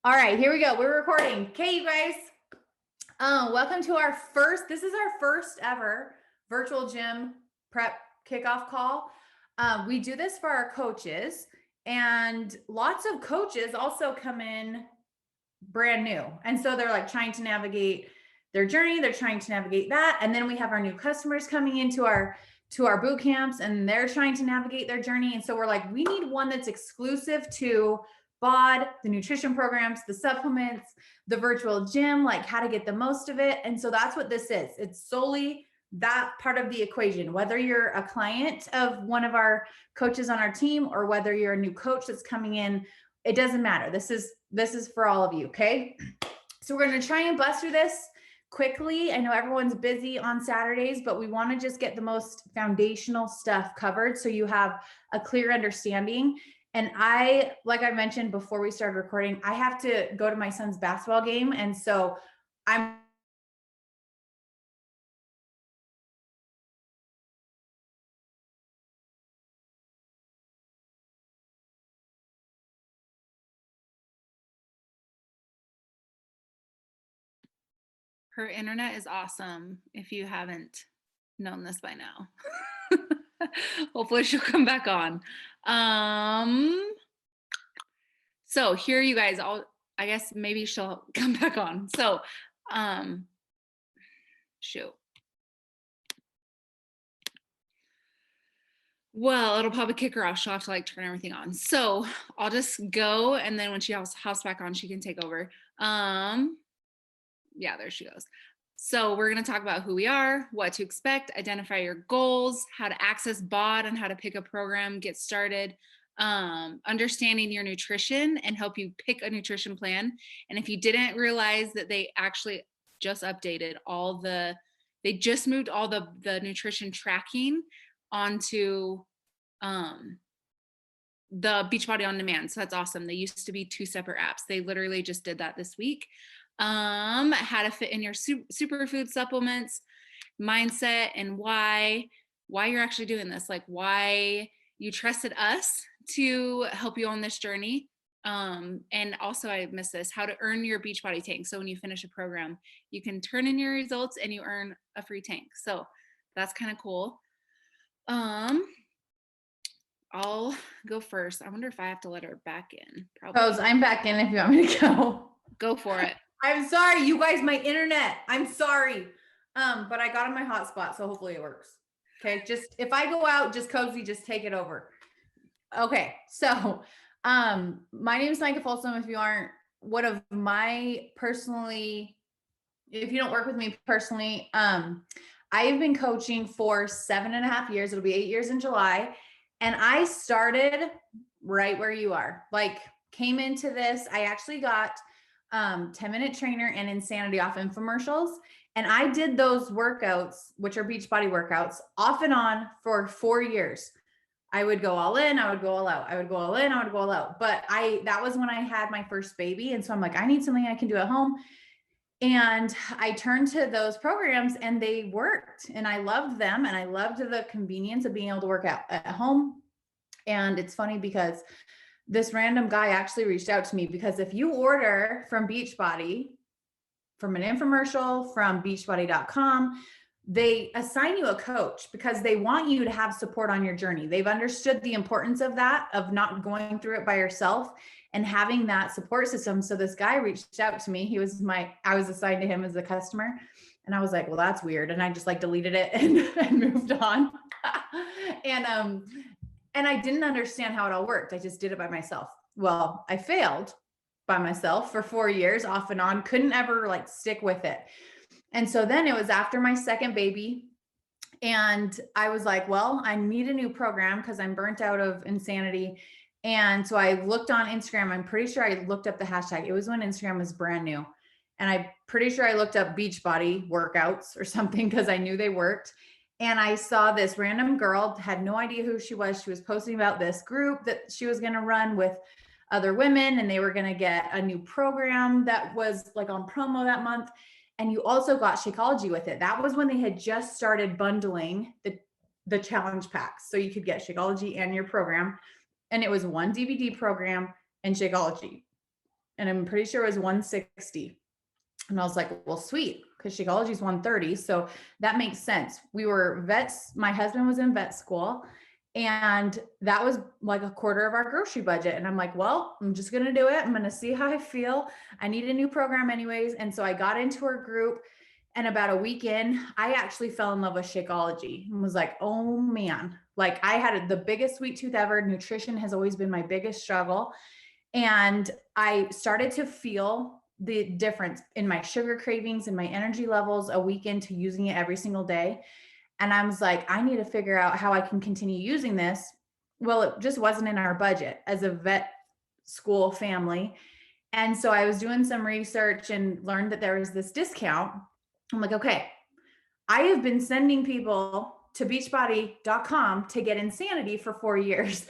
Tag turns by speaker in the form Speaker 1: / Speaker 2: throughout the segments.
Speaker 1: All right, here we go. We're recording. Okay, you guys. Welcome to this is our first ever virtual gym prep kickoff call. We do this for our coaches, and lots of coaches also come in brand new. And so they're like trying to navigate their journey, they're trying to navigate that. And then we have our new customers coming into our boot camps, and they're trying to navigate their journey. And so we're like, we need one that's exclusive to BOD, the nutrition programs, the supplements, the virtual gym, like how to get the most of it. And so that's what this is. It's solely that part of the equation, whether you're a client of one of our coaches on our team or whether you're a new coach that's coming in, it doesn't matter. This is for all of you. Okay. So we're going to try and bust through this quickly. I know everyone's busy on Saturdays, but we want to just get the most foundational stuff covered so you have a clear understanding. And like I mentioned before we started recording, I have to go to my son's basketball game. And so I'm
Speaker 2: Her internet is awesome, if you haven't known this by now. Hopefully she'll come back on. So here you guys, I guess maybe she'll come back on. So, shoot. Well, it'll probably kick her off. She'll have to like turn everything on. So I'll just go, and then when she hops back on, she can take over. Yeah, there she goes. So we're going to talk about who we are, what to expect, identify your goals, how to access BOD and how to pick a program, get started, understanding your nutrition and help you pick a nutrition plan. And if you didn't realize that they actually just updated they just moved all the nutrition tracking onto the Beachbody On Demand. So that's awesome. They used to be two separate apps. They literally just did that this week. How to fit in your superfood supplements, mindset, and why you're actually doing this, like why you trusted us to help you on this journey. And also I missed this, how to earn your Beachbody tank. So when you finish a program, you can turn in your results and you earn a free tank. So that's kind of cool. I'll go first. I wonder if I have to let her back in. Probably.
Speaker 1: Rose, I'm back in if you want me to go.
Speaker 2: Go for it.
Speaker 1: I'm sorry, you guys, my internet. I'm sorry. But I got on my hotspot, so hopefully it works. Okay, just if I go out, just Cozy, just take it over. Okay, so my name is Micah Folsom. If you aren't one of my personally, if you don't work with me personally, I have been coaching for 7.5 years. It'll be 8 years in July. And I started right where you are, like came into this. I actually got 10-minute trainer and insanity off infomercials. And I did those workouts, which are Beachbody workouts, off and on for 4 years. I would go all in, I would go all out. I would go all in, I would go all out. But that was when I had my first baby. And so I'm like, I need something I can do at home. And I turned to those programs and they worked and I loved them. And I loved the convenience of being able to work out at home. And it's funny because this random guy actually reached out to me because if you order from Beachbody, from an infomercial, from beachbody.com, they assign you a coach because they want you to have support on your journey. They've understood the importance of that, of not going through it by yourself and having that support system. So this guy reached out to me. I was assigned to him as a customer. And I was like, well, that's weird. And I just like deleted it and moved on. And I didn't understand how it all worked. I just did it by myself. Well, I failed by myself for 4 years off and on, couldn't ever like stick with it. And so then it was after my second baby. And I was like, well, I need a new program because I'm burnt out of insanity. And so I looked on Instagram. I'm pretty sure I looked up the hashtag. It was when Instagram was brand new. And I'm pretty sure I looked up Beachbody workouts or something because I knew they worked. And I saw this random girl, had no idea who she was. She was posting about this group that she was going to run with other women, and they were going to get a new program that was like on promo that month. And you also got Shakeology with it. That was when they had just started bundling the challenge packs. So you could get Shakeology and your program. And it was one DVD program and Shakeology. and I'm pretty sure it was 160. And I was like, well, sweet, because Shakeology is 130. So that makes sense. We were vets. My husband was in vet school, and that was like a quarter of our grocery budget. And I'm like, well, I'm just going to do it. I'm going to see how I feel. I need a new program anyways. And so I got into her group, and about a week in, I actually fell in love with Shakeology and was like, oh man, like I had the biggest sweet tooth ever. Nutrition has always been my biggest struggle. And I started to feel the difference in my sugar cravings and my energy levels a week into using it every single day. And I was like, I need to figure out how I can continue using this. Well, it just wasn't in our budget as a vet school family. And so I was doing some research and learned that there was this discount. I'm like, okay, I have been sending people to beachbody.com to get Insanity for 4 years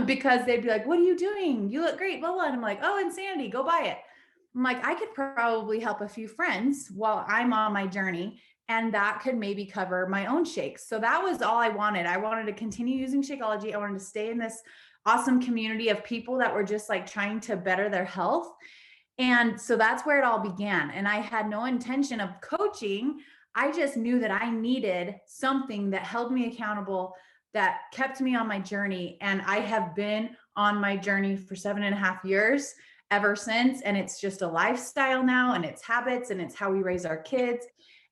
Speaker 1: because they'd be like, what are you doing? You look great, blah, blah. And I'm like, oh, Insanity, go buy it. I'm like, I could probably help a few friends while I'm on my journey, and that could maybe cover my own shakes. So that was all I wanted. I wanted to continue using Shakeology. I wanted to stay in this awesome community of people that were just like trying to better their health. And so that's where it all began. And I had no intention of coaching. I just knew that I needed something that held me accountable, that kept me on my journey. And I have been on my journey for 7.5 years ever since. And it's just a lifestyle now, and it's habits, and it's how we raise our kids.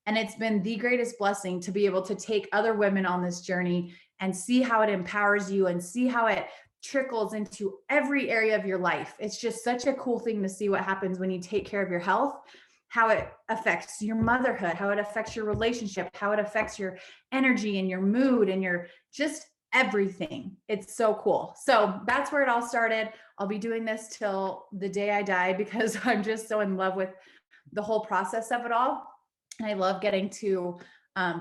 Speaker 1: And it's been the greatest blessing to be able to take other women on this journey and see how it empowers you and see how it trickles into every area of your life. It's just such a cool thing to see what happens when you take care of your health, how it affects your motherhood, how it affects your relationship, how it affects your energy and your mood and your just everything. It's so cool. So that's where it all started. I'll be doing this till the day I die because I'm just so in love with the whole process of it all. And I love getting to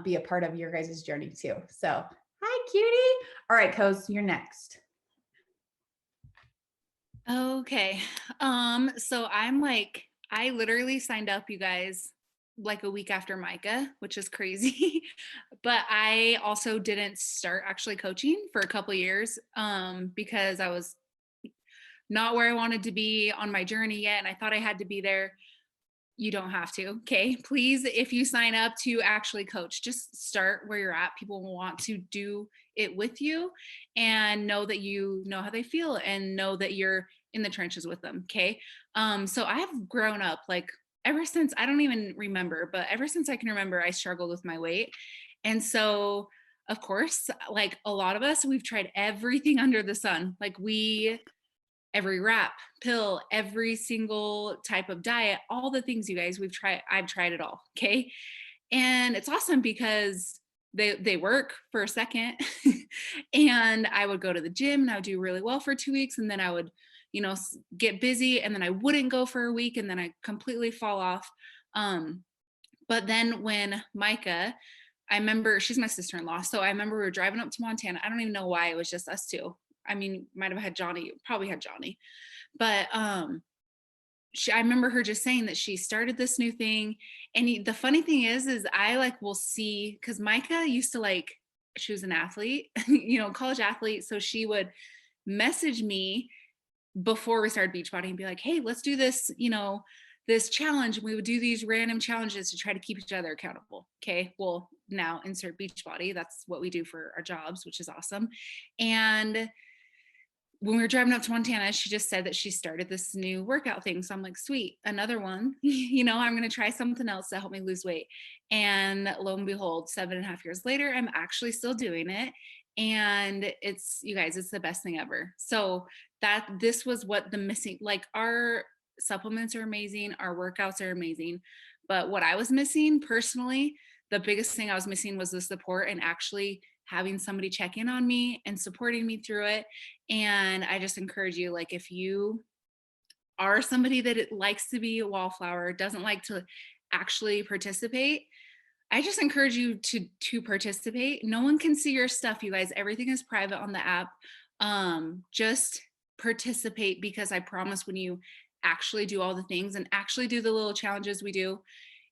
Speaker 1: be a part of your guys' journey too. So hi, cutie. All right, Coz, you're next.
Speaker 2: Okay. So I literally signed up, you guys, like a week after Micah, which is crazy. But I also didn't start actually coaching for a couple years because I was not where I wanted to be on my journey yet. And I thought I had to be there. You don't have to. Okay. Please, if you sign up to actually coach, just start where you're at. People will want to do it with you and know that you know how they feel and know that you're in the trenches with them. Okay. So I have grown up like ever since, I don't even remember, but ever since I can remember, I struggled with my weight. And so, of course, like a lot of us, we've tried everything under the sun. Like every wrap, pill, every single type of diet, all the things, you guys, I've tried it all. Okay. And it's awesome because they work for a second. And I would go to the gym and I would do really well for 2 weeks. And then I would, get busy, and then I wouldn't go for a week, and then I completely fall off. But then when Micah, I remember she's my sister-in-law. So I remember we were driving up to Montana. I don't even know why, it was just us two. I mean, might have had Johnny, probably had Johnny, but I remember her just saying that she started this new thing. And the funny thing is I like will see, because Micah used to she was an athlete, college athlete. So she would message me before we started Beachbody and be like, hey, let's do this, this challenge. We would do these random challenges to try to keep each other accountable. Okay. Well, now insert Beachbody. That's what we do for our jobs, which is awesome. And when we were driving up to Montana, she just said that she started this new workout thing. So I'm like, sweet, another one. I'm going to try something else to help me lose weight. And lo and behold, 7.5 years later, I'm actually still doing it. And it's, you guys, it's the best thing ever. So this was what the missing, like our supplements are amazing, our workouts are amazing. But what I was missing personally, the biggest thing I was missing was the support and actually having somebody check in on me and supporting me through it. And I just encourage you, like, if you are somebody that likes to be a wallflower, doesn't like to actually participate, I just encourage you to participate. No one can see your stuff, you guys. Everything is private on the app. Just participate, because I promise when you actually do all the things and actually do the little challenges we do,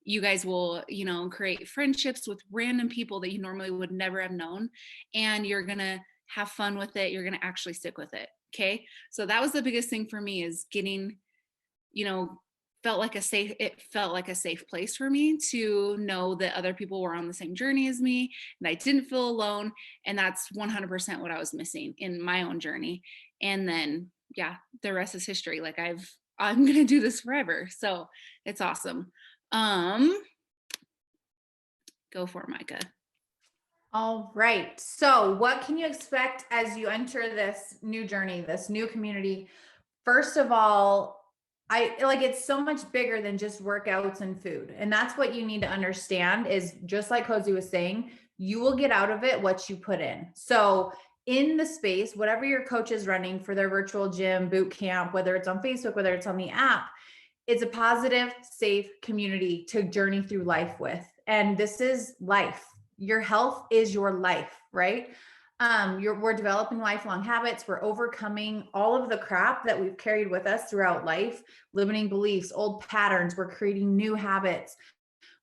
Speaker 2: you guys will, create friendships with random people that you normally would never have known. And you're going to have fun with it. You're going to actually stick with it. Okay. So that was the biggest thing for me, is getting you know, it felt like a safe place for me to know that other people were on the same journey as me and I didn't feel alone. And that's 100% what I was missing in my own journey. And then, yeah, the rest is history. Like I'm going to do this forever. So it's awesome. Go for it, Micah.
Speaker 1: All right. So, what can you expect as you enter this new journey, this new community? First of all, I like it's so much bigger than just workouts and food. And that's what you need to understand is just like Cozy was saying, you will get out of it what you put in. So, in the space, whatever your coach is running for their virtual gym, boot camp, whether it's on Facebook, whether it's on the app, it's a positive, safe community to journey through life with. And this is life. Your health is your life, right? We're developing lifelong habits. We're overcoming all of the crap that we've carried with us throughout life, limiting beliefs, old patterns. We're creating new habits.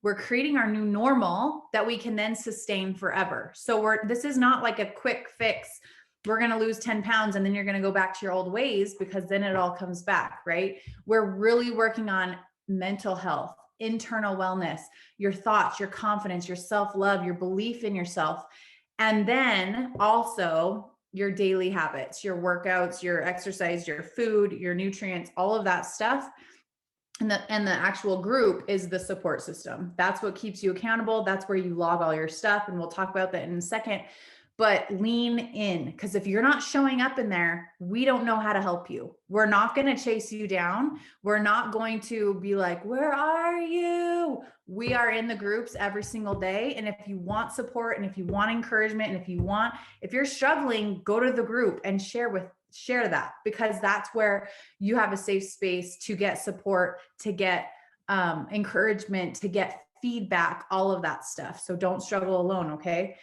Speaker 1: We're creating our new normal that we can then sustain forever. So this is not like a quick fix. We're going to lose 10 pounds and then you're going to go back to your old ways because then it all comes back, right? We're really working on mental health, internal wellness, your thoughts, your confidence, your self-love, your belief in yourself. And then also your daily habits, your workouts, your exercise, your food, your nutrients, all of that stuff. And the actual group is the support system. That's what keeps you accountable. That's where you log all your stuff. And we'll talk about that in a second. But lean in, because if you're not showing up in there, we don't know how to help you. We're not going to chase you down. We're not going to be like, where are you? We are in the groups every single day. And if you want support and if you want encouragement and if you're struggling, go to the group and share that, because that's where you have a safe space to get support, to get encouragement, to get feedback, all of that stuff. So don't struggle alone. Okay.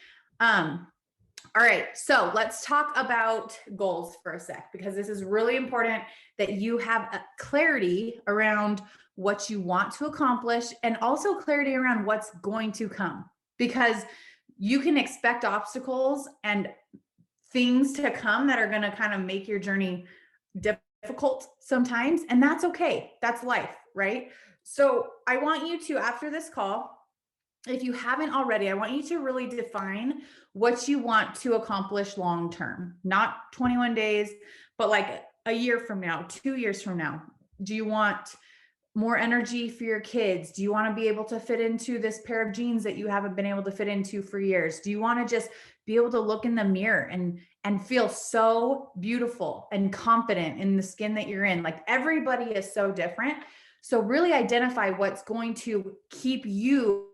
Speaker 1: All right, so let's talk about goals for a sec, because this is really important that you have a clarity around what you want to accomplish and also clarity around what's going to come, because you can expect obstacles and things to come that are going to kind of make your journey difficult sometimes, and that's okay. That's life, right? So I want you to, after this call, if you haven't already, I want you to really define what you want to accomplish long term, not 21 days, but like a year from now, 2 years from now. Do you want more energy for your kids? Do you want to be able to fit into this pair of jeans that you haven't been able to fit into for years? Do you want to just be able to look in the mirror and feel so beautiful and confident in the skin that you're in? Like, everybody is so different. So really identify what's going to keep you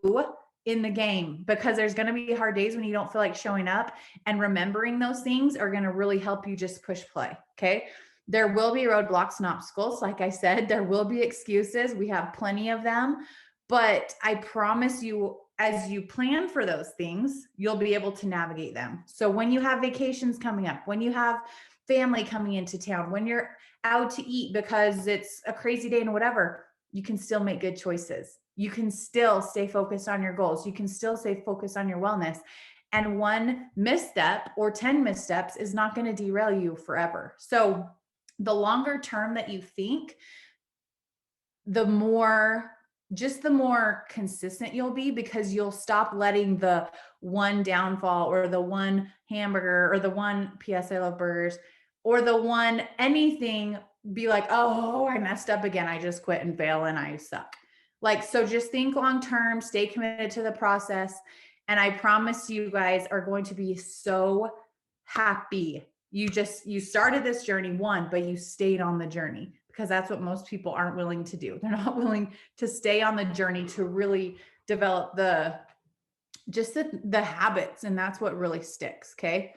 Speaker 1: in the game, because there's going to be hard days when you don't feel like showing up, and remembering those things are going to really help you just push play. Okay. There will be roadblocks and obstacles. Like I said, there will be excuses. We have plenty of them, but I promise you, as you plan for those things, you'll be able to navigate them. So when you have vacations coming up, when you have family coming into town, when you're out to eat because it's a crazy day and whatever, you can still make good choices. You can still stay focused on your goals. You can still stay focused on your wellness. And one misstep or 10 missteps is not going to derail you forever. So the longer term that you think, the more consistent you'll be, because you'll stop letting the one downfall or the one hamburger or the one PS I love burgers or the one anything be like, oh, I messed up again. I just quit and fail and I suck. Like, so just think long-term, stay committed to the process. And I promise you guys are going to be so happy. You started this journey but you stayed on the journey, because that's what most people aren't willing to do. They're not willing to stay on the journey to really develop the habits. And that's what really sticks. Okay.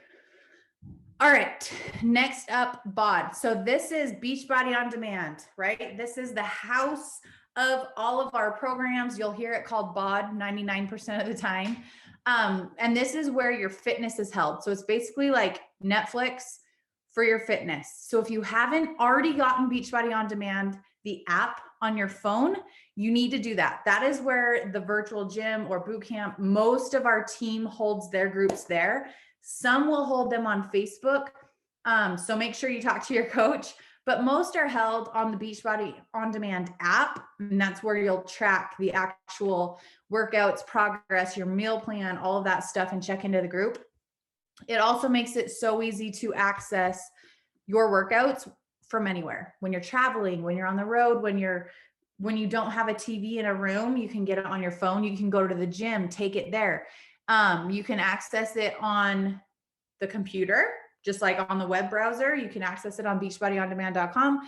Speaker 1: All right. Next up, BOD. So this is Beachbody On Demand, right? This is the house of all of our programs. You'll hear it called BOD 99% of the time. And this is where your fitness is held. So it's basically like Netflix for your fitness. So if you haven't already gotten Beachbody On Demand, the app on your phone, you need to do that. That is where the virtual gym or boot camp, most of our team holds their groups there. Some will hold them on Facebook. So make sure you talk to your coach. but most are held on the Beachbody On Demand app. And that's where you'll track the actual workouts, progress, your meal plan, all of that stuff, and check into the group. It also makes it so easy to access your workouts from anywhere. When you're traveling, when you're on the road, when you don't have a TV in a room, you can get it on your phone. You can go to the gym, take it there. You can access it on the computer, just like on the web browser. You can access it on beachbodyondemand.com.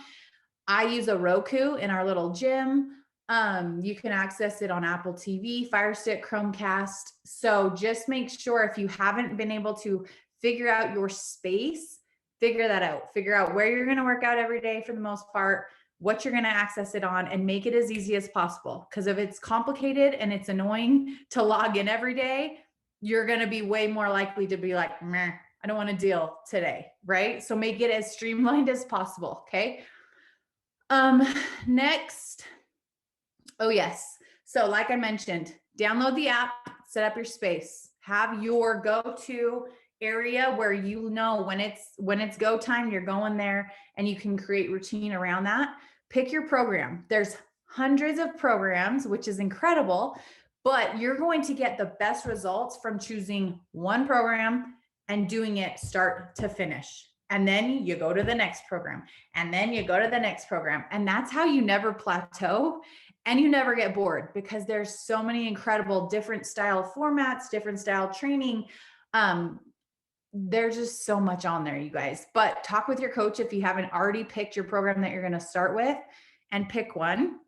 Speaker 1: I use a Roku in our little gym. You can access it on Apple TV, Fire Stick, Chromecast. So just make sure, if you haven't been able to figure out your space, figure that out. Figure out where you're going to work out every day for the most part, what you're going to access it on, and make it as easy as possible. Because if it's complicated and it's annoying to log in every day, you're going to be way more likely to be like, meh, I don't want to deal today, right? So make it as streamlined as possible, okay? Next. Oh, yes. So like I mentioned, download the app, set up your space, have your go-to area where you know when it's go time, you're going there, and you can create routine around that. Pick your program. There's hundreds of programs, which is incredible, but you're going to get the best results from choosing one program and doing it start to finish. And then you go to the next program, and then you go to the next program. And that's how you never plateau and you never get bored, because there's so many incredible different style formats, different style training. There's just so much on there, you guys. But talk with your coach if you haven't already picked your program that you're going to start with, and pick one.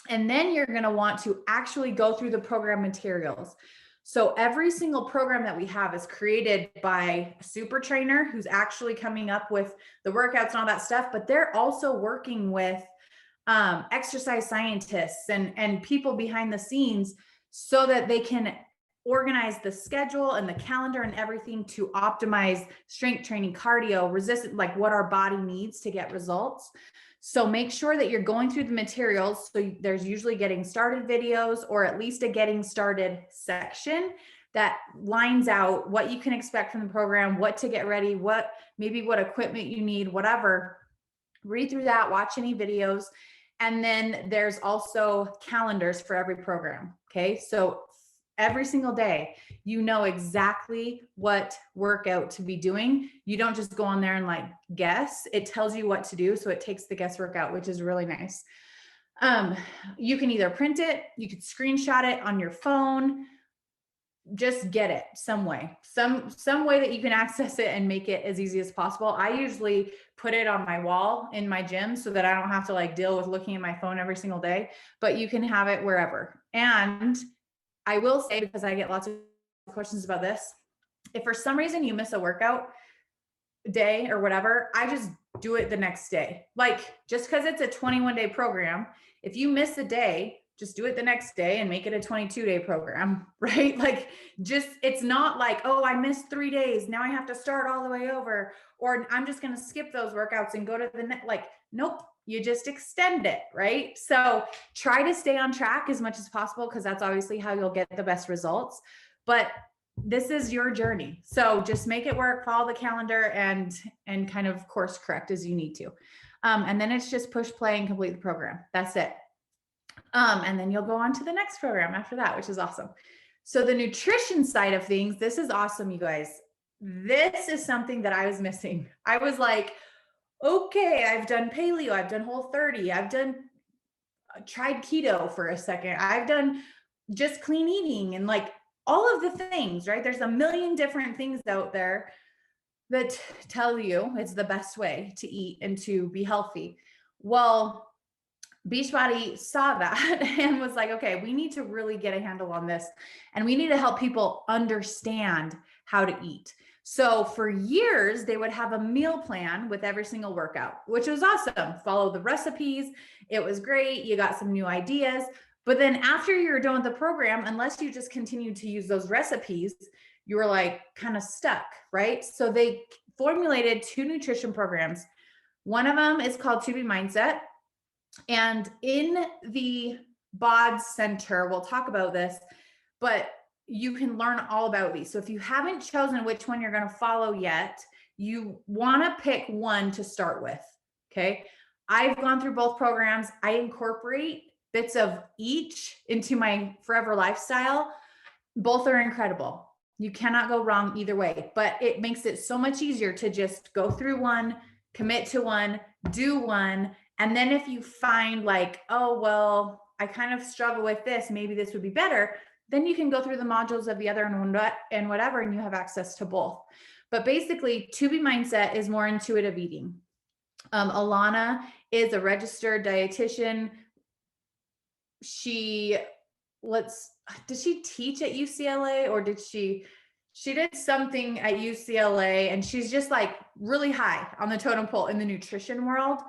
Speaker 1: And then you're going to want to actually go through the program materials. So every single program that we have is created by a super trainer who's actually coming up with the workouts and all that stuff, but they're also working with exercise scientists and people behind the scenes so that they can organize the schedule and the calendar and everything to optimize strength training, cardio, resistance, like what our body needs to get results. So make sure that you're going through the materials. So there's usually getting started videos, or at least a getting started section that lines out what you can expect from the program, what to get ready, what equipment you need, whatever. Read through that, watch any videos. And then there's also calendars for every program. Okay. So every single day, you know exactly what workout to be doing. You don't just go on there and like guess. It tells you what to do. So it takes the guesswork out, which is really nice. You can either print it, you could screenshot it on your phone, just get it some way, some way that you can access it and make it as easy as possible. I usually put it on my wall in my gym so that I don't have to like deal with looking at my phone every single day, but you can have it wherever. And I will say, because I get lots of questions about this, if for some reason you miss a workout day or whatever, I just do it the next day. Like, just because it's a 21-day program, if you miss a day, just do it the next day and make it a 22-day program, right? Like, just, it's not like, oh, I missed 3 days, now I have to start all the way over, or I'm just going to skip those workouts and go to the next. Like, nope, you just extend it, right? So try to stay on track as much as possible, because that's obviously how you'll get the best results. But this is your journey. So just make it work, follow the calendar, and kind of course correct as you need to. And then it's just push play and complete the program. That's it. And then you'll go on to the next program after that, which is awesome. So the nutrition side of things, this is awesome, you guys. This is something that I was missing. I was like, okay, I've done paleo, I've done Whole30, I've tried keto for a second, I've done just clean eating and like all of the things, right? There's a million different things out there that tell you it's the best way to eat and to be healthy. Well, Beachbody saw that and was like, okay, we need to really get a handle on this, and we need to help people understand how to eat. So for years, they would have a meal plan with every single workout, which was awesome. Follow the recipes. It was great. You got some new ideas. But then after you're done with the program, unless you just continued to use those recipes, you were like kind of stuck, right? So they formulated 2 nutrition programs. One of them is called 2B Mindset. And in the BODS Center, we'll talk about this, but you can learn all about these. So if you haven't chosen which one you're going to follow yet, you want to pick one to start with. Okay. I've gone through both programs. I incorporate bits of each into my forever lifestyle. Both are incredible. You cannot go wrong either way, but it makes it so much easier to just go through one, commit to one, do one. And then if you find like, oh, well, I kind of struggle with this, maybe this would be better, then you can go through the modules of the other and whatever, and you have access to both. But basically, To Be Mindset is more intuitive eating. Alana is a registered dietitian. She did she teach at UCLA, or did she did something at UCLA, and she's just like really high on the totem pole in the nutrition world.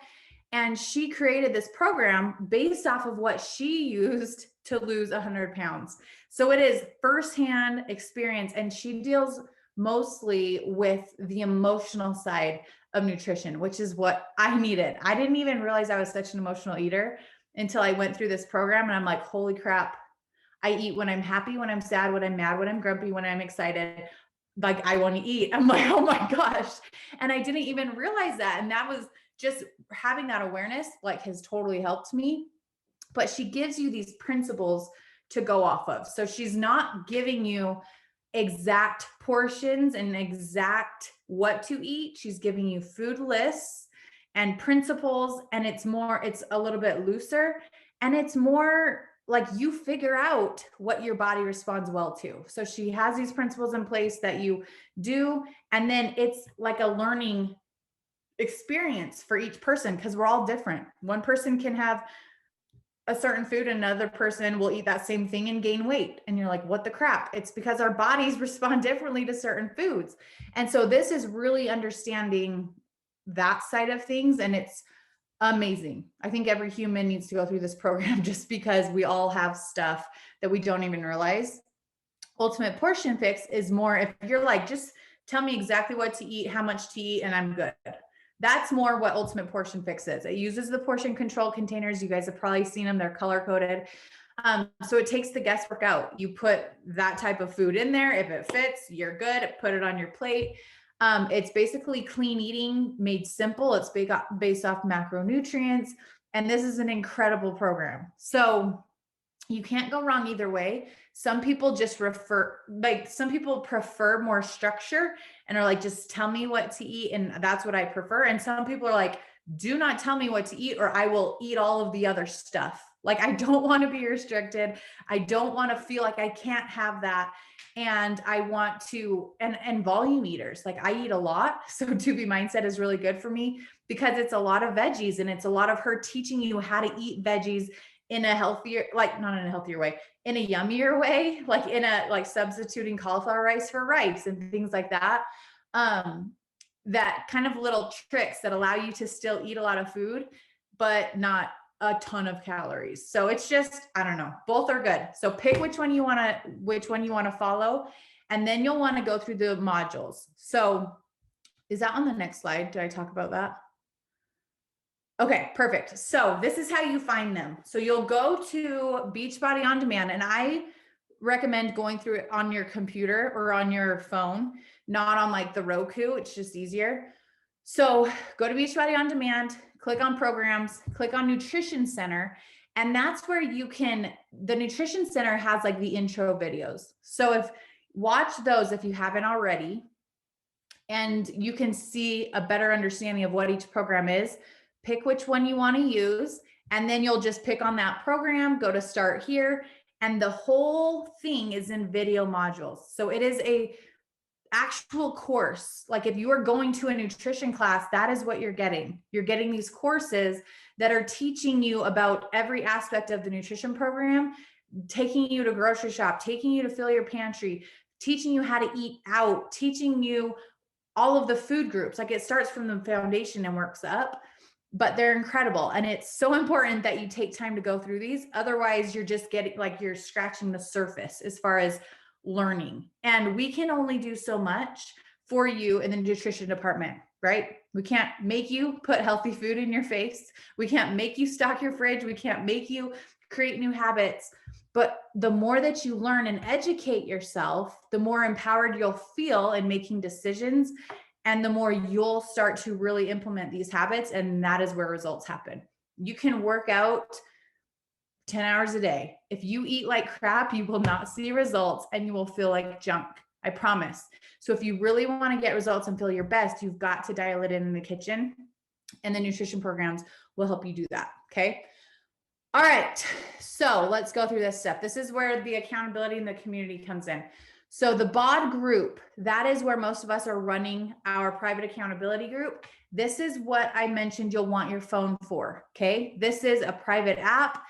Speaker 1: And she created this program based off of what she used to lose 100 pounds. So it is firsthand experience, and she deals mostly with the emotional side of nutrition, which is what I needed. I didn't even realize I was such an emotional eater until I went through this program, and I'm like, holy crap. I eat when I'm happy, when I'm sad, when I'm mad, when I'm grumpy, when I'm excited. Like, I want to eat. I'm like, oh my gosh. And I didn't even realize that. And that was just having that awareness, like, has totally helped me. But she gives you these principles to go off of. So she's not giving you exact portions and exact what to eat. She's giving you food lists and principles, and it's a little bit looser, and it's more like you figure out what your body responds well to. So she has these principles in place that you do, and then it's like a learning experience for each person, because we're all different. One person can have a certain food, another person will eat that same thing and gain weight. And you're like, what the crap? It's because our bodies respond differently to certain foods. And so this is really understanding that side of things. And it's amazing. I think every human needs to go through this program, just because we all have stuff that we don't even realize. Ultimate Portion Fix is more, if you're like, just tell me exactly what to eat, how much to eat, and I'm good. That's more what Ultimate Portion Fix is. It uses the portion control containers. You guys have probably seen them. They're color coded. So it takes the guesswork out. You put that type of food in there. If it fits, you're good. Put it on your plate. It's basically clean eating made simple. It's based off macronutrients. And this is an incredible program. So you can't go wrong either way. Some people just some people prefer more structure and are like, just tell me what to eat, and that's what I prefer. And some people are like, do not tell me what to eat, or I will eat all of the other stuff. Like, I don't want to be restricted. I don't want to feel like I can't have that. And I want to, and volume eaters, like, I eat a lot. So To Be Mindset is really good for me, because it's a lot of veggies, and it's a lot of her teaching you how to eat veggies in a healthier, like, not in a healthier way, in a yummier way, like in a, like, substituting cauliflower rice for rice and things like that. That kind of little tricks that allow you to still eat a lot of food, but not a ton of calories. So it's just, I don't know, both are good. So pick which one you want to follow, and then you'll want to go through the modules. So is that on the next slide? Did I talk about that? Okay, perfect. So this is how you find them. So you'll go to Beachbody On Demand, and I recommend going through it on your computer or on your phone, not on like the Roku. It's just easier. So go to Beachbody On Demand, click on programs, click on Nutrition Center. And that's where the Nutrition Center has like the intro videos. So watch those if you haven't already, and you can see a better understanding of what each program is. Pick which one you want to use, and then you'll just pick on that program, go to start here. And the whole thing is in video modules. So it is a actual course. Like, if you are going to a nutrition class, that is what you're getting. You're getting these courses that are teaching you about every aspect of the nutrition program, taking you to grocery shop, taking you to fill your pantry, teaching you how to eat out, teaching you all of the food groups. Like, it starts from the foundation and works up, but they're incredible. And it's so important that you take time to go through these. Otherwise, you're just getting, like, you're scratching the surface as far as learning. And we can only do so much for you in the nutrition department, right? We can't make you put healthy food in your face. We can't make you stock your fridge. We can't make you create new habits. But the more that you learn and educate yourself, the more empowered you'll feel in making decisions And the more you'll start to really implement these habits, and that is where results happen. You can work out 10 hours a day. If you eat like crap, you will not see results and you will feel like junk. I promise. So if you really want to get results and feel your best, you've got to dial it in the kitchen, and the nutrition programs will help you do that. Okay. All right. So let's go through this step. This is where the accountability in the community comes in. So the BOD group, that is where most of us are running our private accountability group. This is what I mentioned you'll want your phone for. Okay. This is a private app.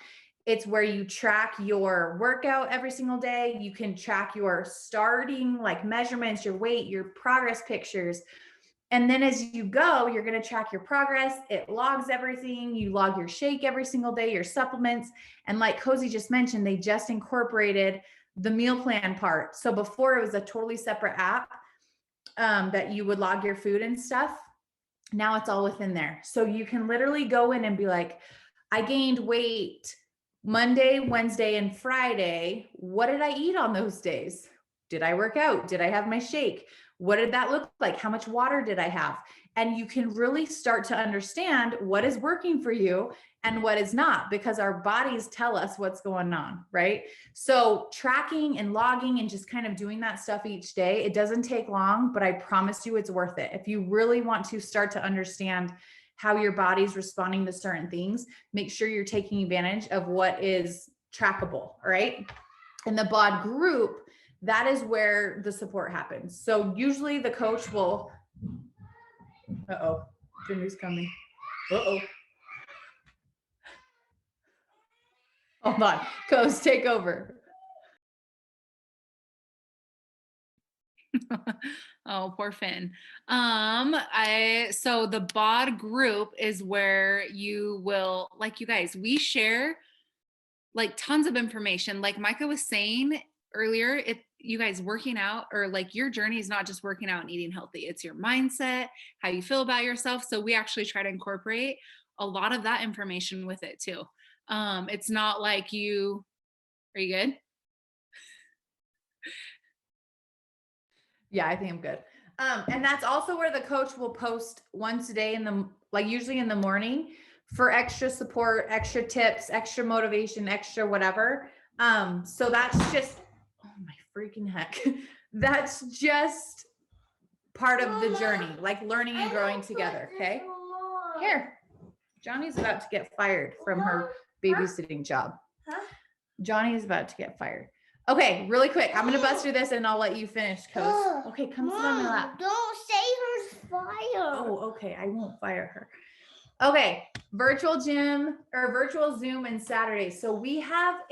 Speaker 1: It's where you track your workout every single day. You can track your starting like measurements, your weight, your progress pictures. And then as you go, you're going to track your progress. It logs everything. You log your shake every single day, your supplements. And like Cozy just mentioned, they just incorporated the meal plan part. So before it was a totally separate app that you would log your food and stuff. Now it's all within there. So you can literally go in and be like, I gained weight Monday, Wednesday, and Friday. What did I eat on those days? Did I work out? Did I have my shake? What did that look like? How much water did I have? And you can really start to understand what is working for you and what is not, because our bodies tell us what's going on, right? So tracking and logging and just kind of doing that stuff each day, it doesn't take long, but I promise you it's worth it. If you really want to start to understand how your body's responding to certain things, make sure you're taking advantage of what is trackable, right? In the BOD group, that is where the support happens. So usually the coach will, Jimmy's coming. Hold on, Coach, take over.
Speaker 2: Oh, poor Finn. So the BOD group is where you will, like, you guys, we share like tons of information. Like Micah was saying earlier, you guys working out, or like your journey is not just working out and eating healthy. It's your mindset, how you feel about yourself. So we actually try to incorporate a lot of that information with it too. It's not like are you good?
Speaker 1: Yeah, I think I'm good. And that's also where the coach will post once a day usually in the morning, for extra support, extra tips, extra motivation, extra whatever. So that's just, oh my freaking heck. That's just part of the journey, like learning and growing together. Okay. Here, Johnny's about to get fired from her babysitting job. Johnny is about to get fired. Okay, really quick. I'm going to bust through this and I'll let you finish, Coach. Okay, come sit on my lap.
Speaker 3: Don't say her fire.
Speaker 1: Oh, okay. I won't fire her. Okay, virtual gym or virtual Zoom and Saturday. So we have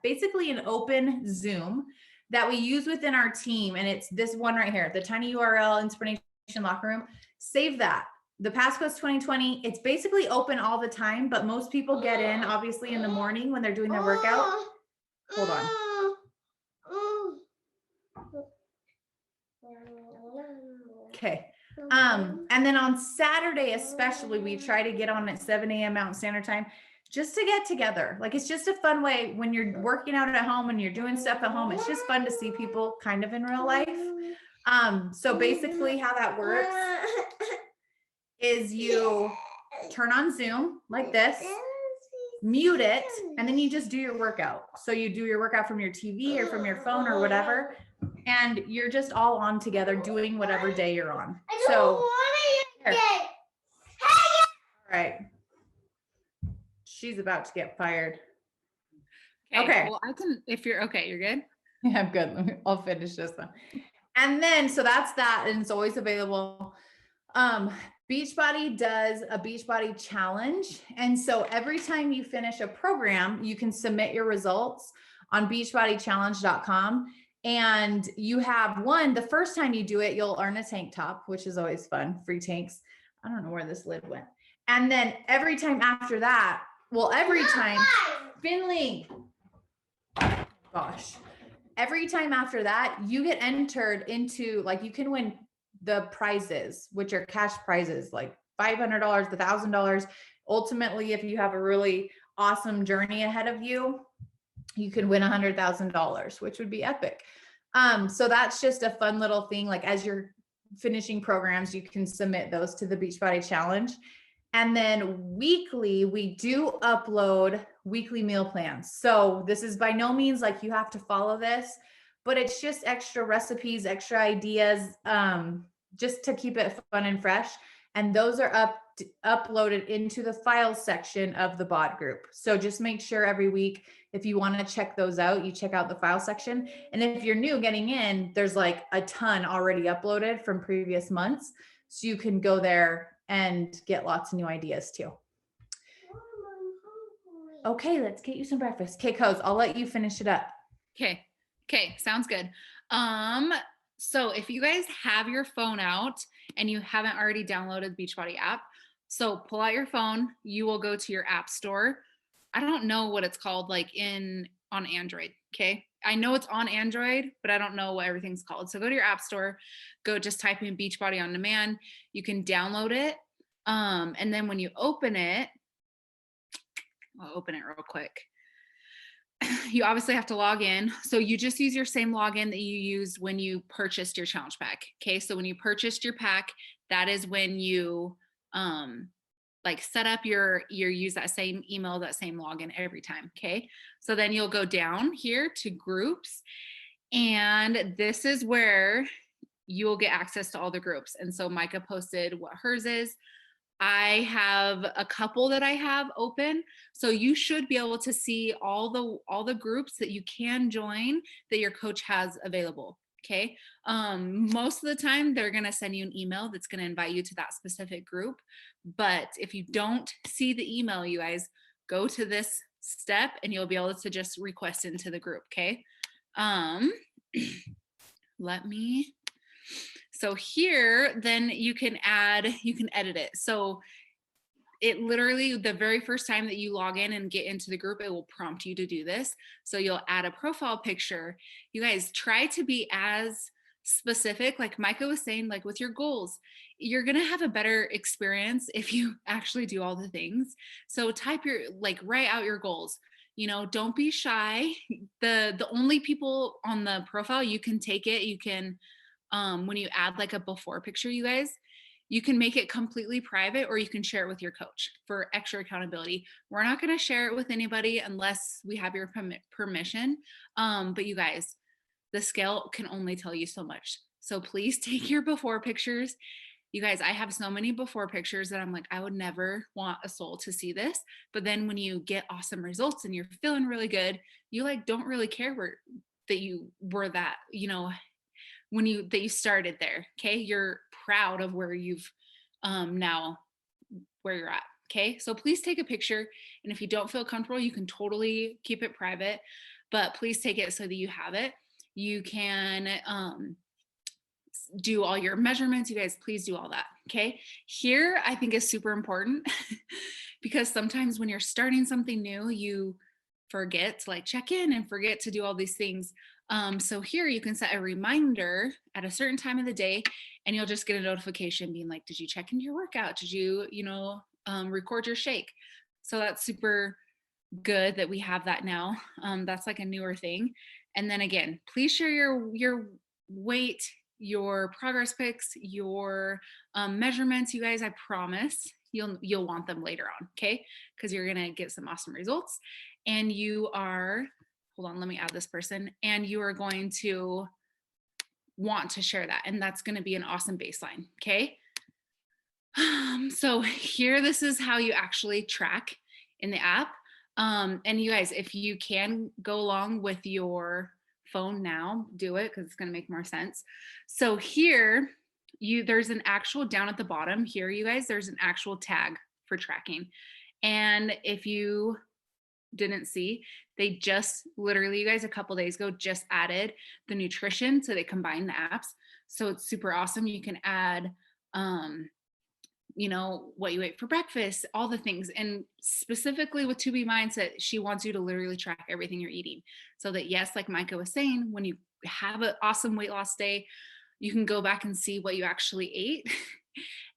Speaker 1: basically an open Zoom that we use within our team. And it's this one right here, the tiny URL, Inspiration Locker Room. Save that. The Passco's 2020, it's basically open all the time, but most people get in obviously in the morning when they're doing their workout. Hold on. Okay. And then on Saturday, especially, we try to get on at 7 a.m. Mountain Standard Time just to get together. Like, it's just a fun way when you're working out at home and you're doing stuff at home. It's just fun to see people kind of in real life. So basically how that works is you turn on Zoom like this, mute it, and then you just do your workout. So you do your workout from your TV or from your phone or whatever, and you're just all on together doing whatever day you're on. So, here. All right. She's about to get fired. Okay.
Speaker 2: Well, I can, if you're okay, you're good.
Speaker 1: Yeah, I'm good. I'll finish this one. And then, so that's that. And it's always available. Beachbody does a Beachbody challenge. And so every time you finish a program, you can submit your results on beachbodychallenge.com. And you have the first time you do it, you'll earn a tank top, which is always fun. Free tanks. I don't know where this lid went. And then every time after that, Finley, gosh, every time after that, you get entered into, like, you can win the prizes, which are cash prizes, like $500, $1,000. Ultimately, if you have a really awesome journey ahead of you, you can win $100,000, which would be epic. So that's just a fun little thing. Like, as you're finishing programs, you can submit those to the Beachbody Challenge. And then weekly, we do upload weekly meal plans. So this is by no means like you have to follow this, but it's just extra recipes, extra ideas, just to keep it fun and fresh. And those are uploaded into the files section of the BOD group. So just make sure every week, if you want to check those out, you check out the file section. And if you're new getting in, there's like a ton already uploaded from previous months. So you can go there and get lots of new ideas too. Okay, let's get you some breakfast. Okay, Coz, I'll let you finish it up.
Speaker 2: Okay. Okay. Sounds good. So if you guys have your phone out and you haven't already downloaded the Beachbody app, so pull out your phone, you will go to your app store. I don't know what it's called like on Android. Okay. I know it's on Android, but I don't know what everything's called. So go to your app store, go just type in Beachbody on Demand. You can download it. And then when you open it, I'll open it real quick. You obviously have to log in. So you just use your same login that you used when you purchased your challenge pack. Okay. So when you purchased your pack, that is when you like set up your use that same email, that same login every time. Okay. So then you'll go down here to groups, and this is where you will get access to all the groups. And so Micah posted what hers is. I have a couple that I have open. So you should be able to see all the groups that you can join that your coach has available. Okay. Most of the time they're going to send you an email that's going to invite you to that specific group. But if you don't see the email, you guys go to this step and you'll be able to just request into the group. Okay. So here, then you can edit it. So it literally, the very first time that you log in and get into the group, it will prompt you to do this. So you'll add a profile picture. You guys try to be as specific, like Micah was saying, like with your goals, you're going to have a better experience if you actually do all the things. So write out your goals. Don't be shy. The only people on the profile, you can take it. You can, when you add like a before picture, you guys, you can make it completely private, or you can share it with your coach for extra accountability. We're not going to share it with anybody unless we have your permission. But you guys, the scale can only tell you so much. So please take your before pictures. You guys, I have so many before pictures that I'm like, I would never want a soul to see this. But then when you get awesome results and you're feeling really good, you like don't really care that you were that, that you started there. Okay. You're proud of where you've now where you're at. Okay. So please take a picture. And if you don't feel comfortable, you can totally keep it private, but please take it so that you have it. You can do all your measurements. You guys, please do all that. Okay. Here, I think is super important because sometimes when you're starting something new, you forget to like check in and forget to do all these things. So here you can set a reminder at a certain time of the day, and you'll just get a notification being like, did you check into your workout? Did you, record your shake? So that's super good that we have that now. That's like a newer thing. And then again, please share your weight, your progress pics, your measurements. You guys, I promise you'll want them later on. Okay. Cause you're going to get some awesome results, and hold on, let me add this person, and you are going to want to share that. And that's going to be an awesome baseline. Okay. So here, this is how you actually track in the app. And you guys, if you can go along with your phone now, do it, because it's going to make more sense. So here, there's an actual, down at the bottom here, you guys, there's an actual tag for tracking. And if you didn't see, they just literally, you guys, a couple days ago just added the nutrition, so they combine the apps. So it's super awesome. You can add what you ate for breakfast, all the things. And specifically with 2B Mindset, she wants you to literally track everything you're eating, so that, yes, like Micah was saying, when you have an awesome weight loss day, you can go back and see what you actually ate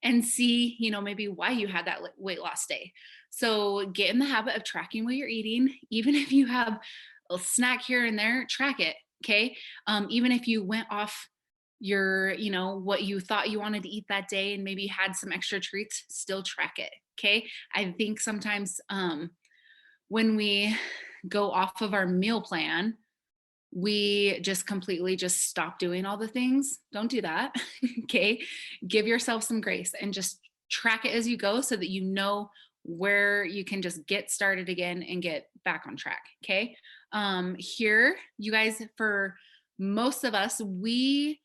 Speaker 2: and see, maybe why you had that weight loss day. So get in the habit of tracking what you're eating. Even if you have a snack here and there, track it. Okay. Even if you went off, you know, what you thought you wanted to eat that day and maybe had some extra treats, still track it. Okay. I think sometimes when we go off of our meal plan, we just completely just stop doing all the things. Don't do that. Okay. Give yourself some grace and just track it as you go so that you know where you can just get started again and get back on track. Okay. Here, you guys, for most of us, we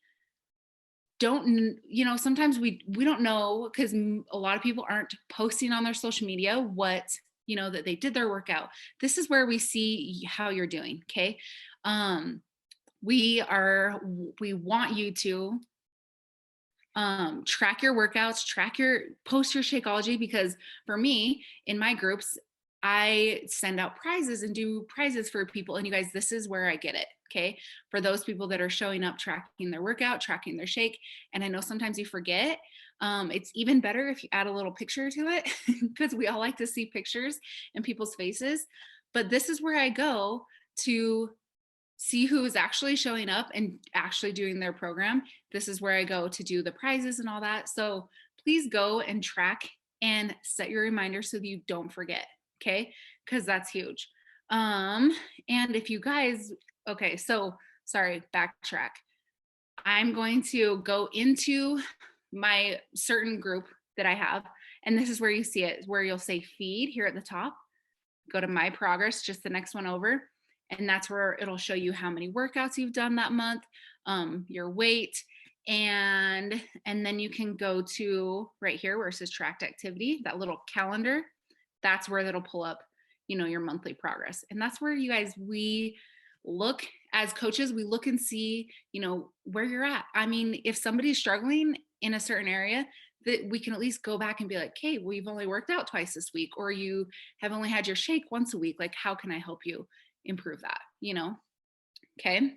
Speaker 2: don't, you know, sometimes we don't know because a lot of people aren't posting on their social media what, you know, that they did their workout. This is where we see how you're doing. Okay. um we want you to track your workouts, post your Shakeology, because for me in my groups, I send out prizes and do prizes for people. And you guys, this is where I get it. Okay. For those people that are showing up, tracking their workout, tracking their shake. And I know sometimes you forget. It's even better if you add a little picture to it because we all like to see pictures and people's faces. But this is where I go to see who is actually showing up and actually doing their program. This is where I go to do the prizes and all that. So please go and track and set your reminder so that you don't forget. Okay. Cause that's huge. And if you guys, okay, so sorry, backtrack. I'm going to go into my certain group that I have. And this is where you see it, where you'll say feed here at the top. Go to my progress, just the next one over. And that's where it'll show you how many workouts you've done that month, your weight, and then you can go to right here where it says tracked activity, that little calendar. That's where that'll pull up, you know, your monthly progress. And that's where you guys, we look as coaches, we look and see, you know, where you're at. I mean, if somebody's struggling in a certain area, that we can at least go back and be like, hey, we've only worked out twice this week, or you have only had your shake once a week. Like, how can I help you improve that, you know? Okay.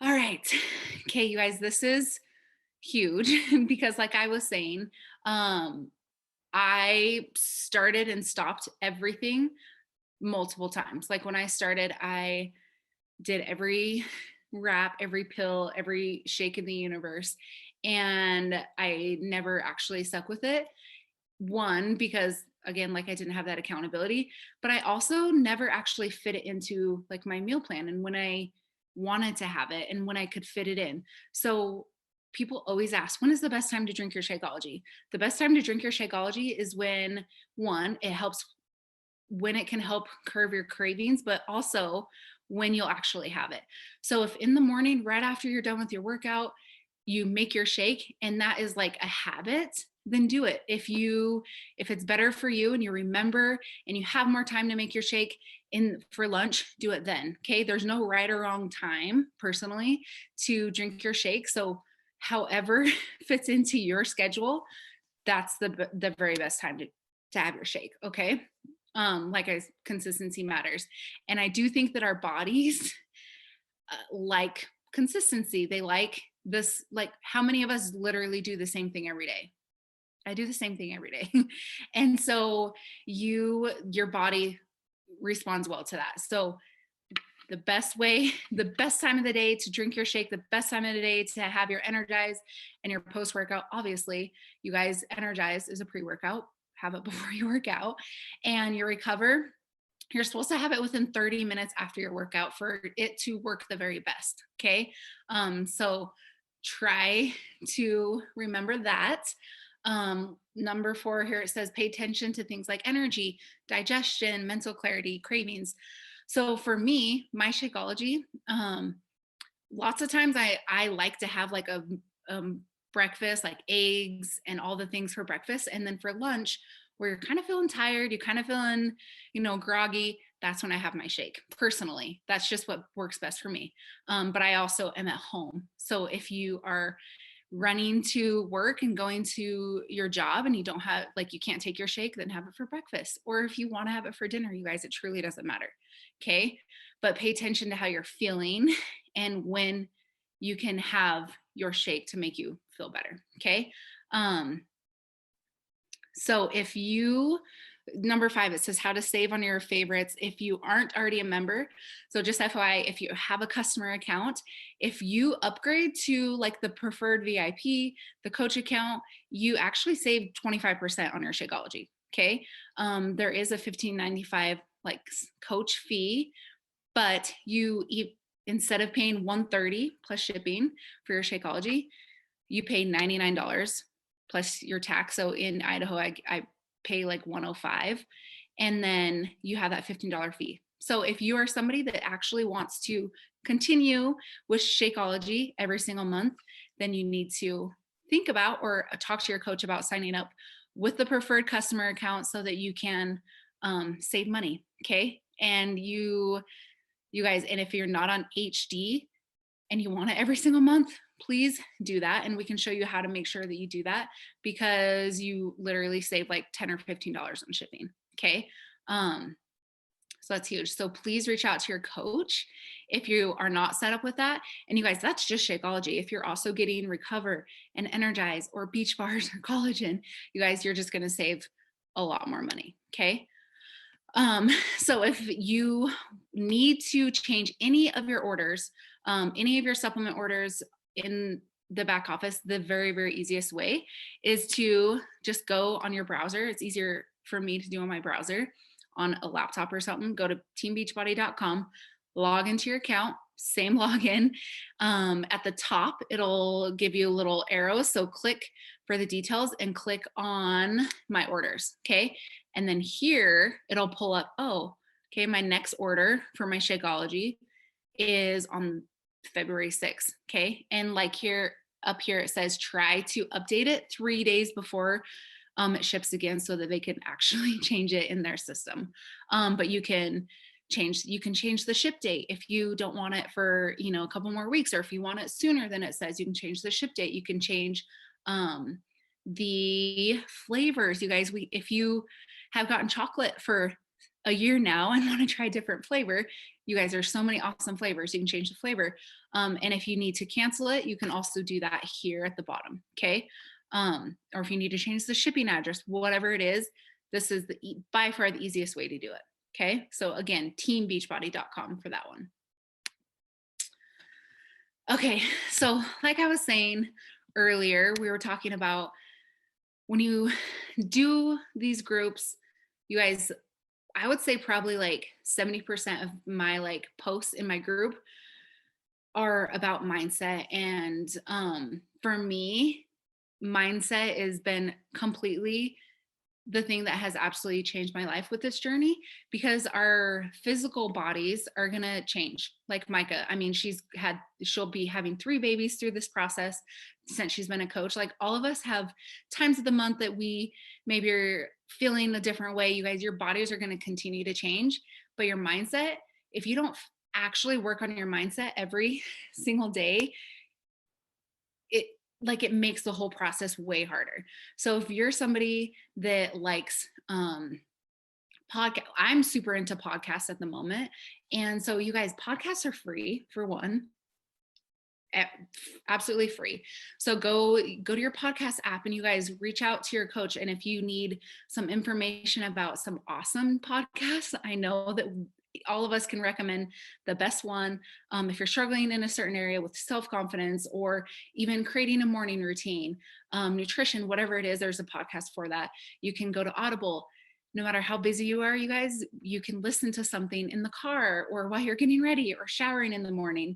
Speaker 2: All right. Okay, you guys, this is huge because like I was saying, I started and stopped everything multiple times. Like when I started, I did every wrap, every pill, every shake in the universe, and I never actually stuck with it. One, because again, like I didn't have that accountability, but I also never actually fit it into like my meal plan and when I wanted to have it and when I could fit it in. So people always ask, when is the best time to drink your Shakeology? The best time to drink your Shakeology is when, one, it helps, when it can help curb your cravings, but also when you'll actually have it. So if in the morning, right after you're done with your workout, you make your shake and that is like a habit, then do it. If it's better for you and you remember and you have more time to make your shake in for lunch, do it then. Okay. There's no right or wrong time personally to drink your shake. So however fits into your schedule, that's the very best time to have your shake. Okay. Like consistency matters. And I do think that our bodies like consistency. They like this, like how many of us literally do the same thing every day? I do the same thing every day. And so your body responds well to that. So the best way, the best time of the day to drink your shake, the best time of the day to have your Energize and your post-workout. Obviously, you guys, Energize is a pre-workout. Have it before you work out. And your Recover, you're supposed to have it within 30 minutes after your workout for it to work the very best. Okay. So try to remember that. Number 4 here, it says pay attention to things like energy, digestion, mental clarity, cravings. So for me, my Shakeology, lots of times I like to have like a breakfast, like eggs and all the things for breakfast. And then for lunch, where you're kind of feeling tired, you're kind of feeling, you know, groggy, that's when I have my shake. Personally, that's just what works best for me. But I also am at home. So if you are running to work and going to your job and you don't have, like, you can't take your shake, then have it for breakfast. Or if you want to have it for dinner, you guys, it truly doesn't matter. Okay. But pay attention to how you're feeling and when you can have your shake to make you feel better. Okay. So if you number 5, it says how to save on your favorites if you aren't already a member. So just FYI, if you have a customer account, if you upgrade to like the preferred VIP, the coach account, you actually save 25% on your Shakeology. Okay. There is a $15.95 like coach fee, but instead of paying $130 plus shipping for your Shakeology, you pay $99 plus your tax. So in Idaho, I pay like $105, and then you have that $15 fee. So if you are somebody that actually wants to continue with Shakeology every single month, then you need to think about or talk to your coach about signing up with the preferred customer account so that you can save money. Okay. And you guys, and if you're not on HD and you want it every single month, please do that. And we can show you how to make sure that you do that, because you literally save like $10 or $15 on shipping. Okay. So that's huge. So please reach out to your coach if you are not set up with that. And you guys, that's just Shakeology. If you're also getting Recover and Energize or Beach Bars or collagen, you guys, you're just going to save a lot more money. Okay. So if you need to change any of your orders, any of your supplement orders in the back office, the very, very easiest way is to just go on your browser. It's easier for me to do on my browser on a laptop or something. Go to teambeachbody.com, log into your account, same login. At the top, it'll give you a little arrow. So click for the details and click on my orders. Okay. And then here it'll pull up, oh, okay, my next order for my Shakeology is on February 6th. Okay. And like here, up here, it says try to update it 3 days before it ships again so that they can actually change it in their system. But you can change the ship date if you don't want it for, a couple more weeks, or if you want it sooner than it says, you can change the ship date. You can change the flavors. You guys, if you have gotten chocolate for a year now and want to try a different flavor, you guys, there's so many awesome flavors. You can change the flavor. And if you need to cancel it, you can also do that here at the bottom. Okay. Or if you need to change the shipping address, whatever it is, this is by far the easiest way to do it. Okay. So again, teambeachbody.com for that one. Okay. So like I was saying earlier, we were talking about when you do these groups, you guys, I would say probably like 70% of my like posts in my group are about mindset. And for me, mindset has been completely the thing that has absolutely changed my life with this journey, because our physical bodies are going to change. Like Micah, I mean, she'll be having 3 babies through this process since she's been a coach. Like all of us have times of the month that we maybe are feeling a different way. You guys, your bodies are going to continue to change, but your mindset, if you don't actually work on your mindset every single day, it makes the whole process way harder. So if you're somebody that likes podcast, I'm super into podcasts at the moment. And so you guys, podcasts are free for one, absolutely free. So go to your podcast app and you guys reach out to your coach. And if you need some information about some awesome podcasts, I know that all of us can recommend the best one. If you're struggling in a certain area with self-confidence or even creating a morning routine, nutrition, whatever it is, there's a podcast for that. You can go to Audible. No matter how busy you are, you guys, you can listen to something in the car or while you're getting ready or showering in the morning.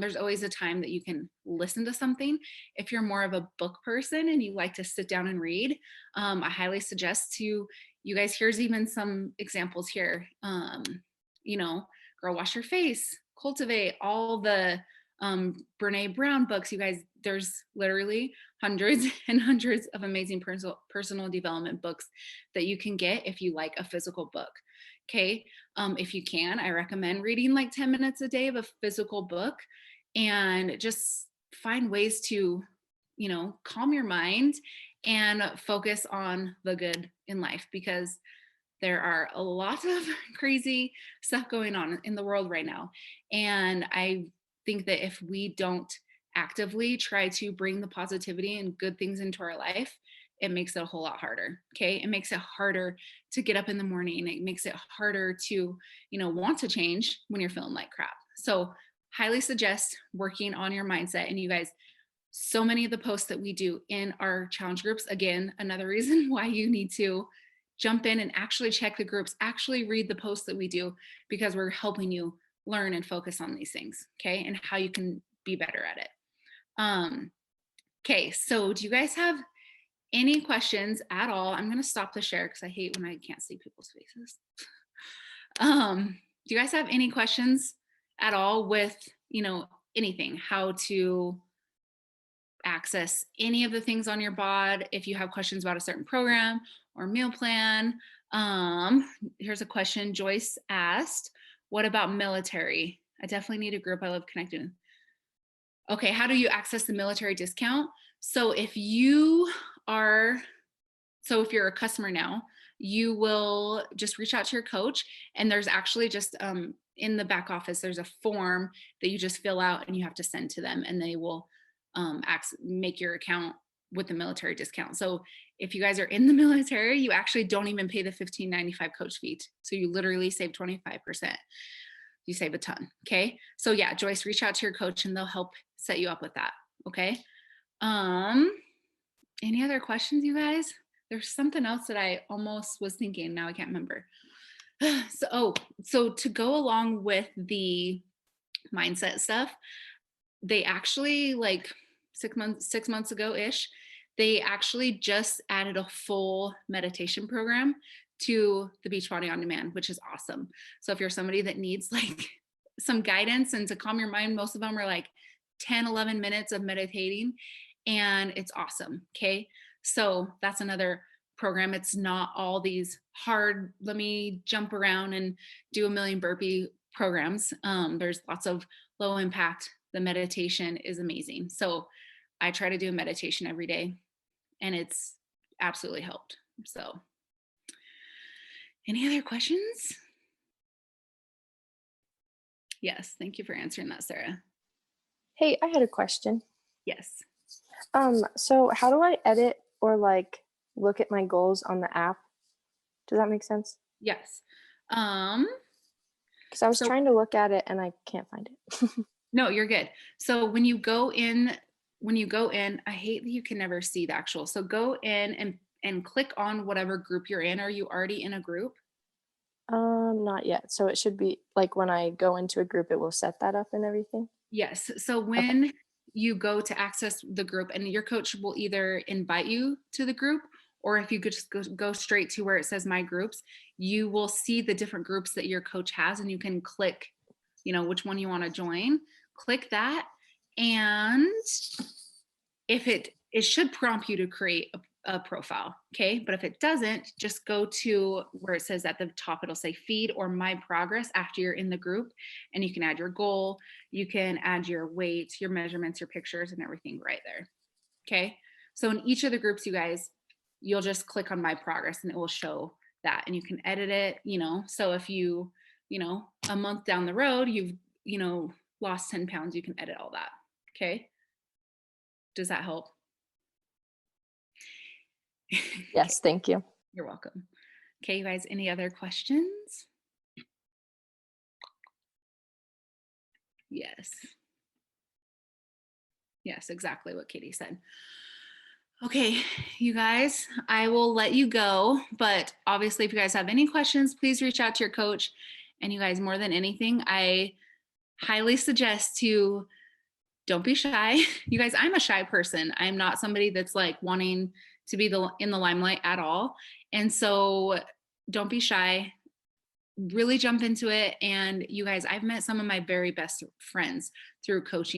Speaker 2: There's always a time that you can listen to something. If you're more of a book person and you like to sit down and read, I highly suggest to you guys, here's even some examples here. Girl Wash Your Face, Cultivate, all the Brene Brown books. You guys, there's literally hundreds and hundreds of amazing personal development books that you can get if you like a physical book. Okay. If you can, I recommend reading like 10 minutes a day of a physical book and just find ways to, calm your mind and focus on the good in life, because there are a lot of crazy stuff going on in the world right now. And I think that if we don't actively try to bring the positivity and good things into our life, it makes it a whole lot harder. Okay. It makes it harder to get up in the morning. It makes it harder to, want to change when you're feeling like crap. So highly suggest working on your mindset. And you guys, so many of the posts that we do in our challenge groups, again, another reason why you need to jump in and actually check the groups, actually read the posts that we do, because we're helping you learn and focus on these things. Okay. And how you can be better at it. Okay. So do you guys have any questions at all? I'm going to stop the share because I hate when I can't see people's faces. Do you guys have any questions at all with, anything, how to access any of the things on your bod? If you have questions about a certain program or meal plan, here's a question Joyce asked. What about military? I definitely need a group. I love connecting. Okay, how do you access the military discount? So if you're a customer now, you will just reach out to your coach, and there's actually just in the back office, there's a form that you just fill out and you have to send to them, and they will make your account with the military discount. So if you guys are in the military, you actually don't even pay the $15.95 coach fee. So you literally save 25%. You save a ton. Okay. So yeah, Joyce, reach out to your coach and they'll help set you up with that. Okay. Any other questions, you guys? There's something else that I almost was thinking. Now I can't remember. So to go along with the mindset stuff, they actually, like 6 months ago-ish, they actually just added a full meditation program to the Beachbody On Demand, which is awesome. So if you're somebody that needs like some guidance and to calm your mind, most of them are like 10, 11 minutes of meditating, and it's awesome. Okay. So that's another program. It's not all these hard, let me jump around and do a million burpee programs. There's lots of low impact. The meditation is amazing. So I try to do a meditation every day, and it's absolutely helped. So any other questions? Yes. Thank you for answering that, Sarah.
Speaker 4: Hey, I had a question.
Speaker 2: Yes.
Speaker 4: So how do I edit or like look at my goals on the app? Does that make sense?
Speaker 2: Yes.
Speaker 4: Because I was trying to look at it and I can't find it.
Speaker 2: No, you're good. So when you go in, I hate that you can never see the actual. So go in and click on whatever group you're in. Are you already in a group?
Speaker 4: Not yet. So it should be like when I go into a group, it will set that up and everything.
Speaker 2: Yes. So when you go to access the group, and your coach will either invite you to the group, or if you could just go straight to where it says my groups, you will see the different groups that your coach has, and you can click, which one you want to join. Click that. And if it should prompt you to create a profile. Okay. But if it doesn't, just go to where it says at the top, it'll say feed or my progress after you're in the group, and you can add your goal. You can add your weight, your measurements, your pictures, and everything right there. Okay. So in each of the groups, you guys, you'll just click on my progress and it will show that, and you can edit it, so if you, a month down the road, you've, lost 10 pounds, you can edit all that. Okay. Does that help?
Speaker 4: Yes. Thank you.
Speaker 2: You're welcome. Okay, you guys, any other questions? Yes. Yes, exactly what Katie said. Okay, you guys, I will let you go, but obviously if you guys have any questions, please reach out to your coach. And you guys, more than anything, I highly suggest to don't be shy. You guys, I'm a shy person. I'm not somebody that's like wanting to be in the limelight at all. And so don't be shy. Really jump into it. And you guys, I've met some of my very best friends through coaching.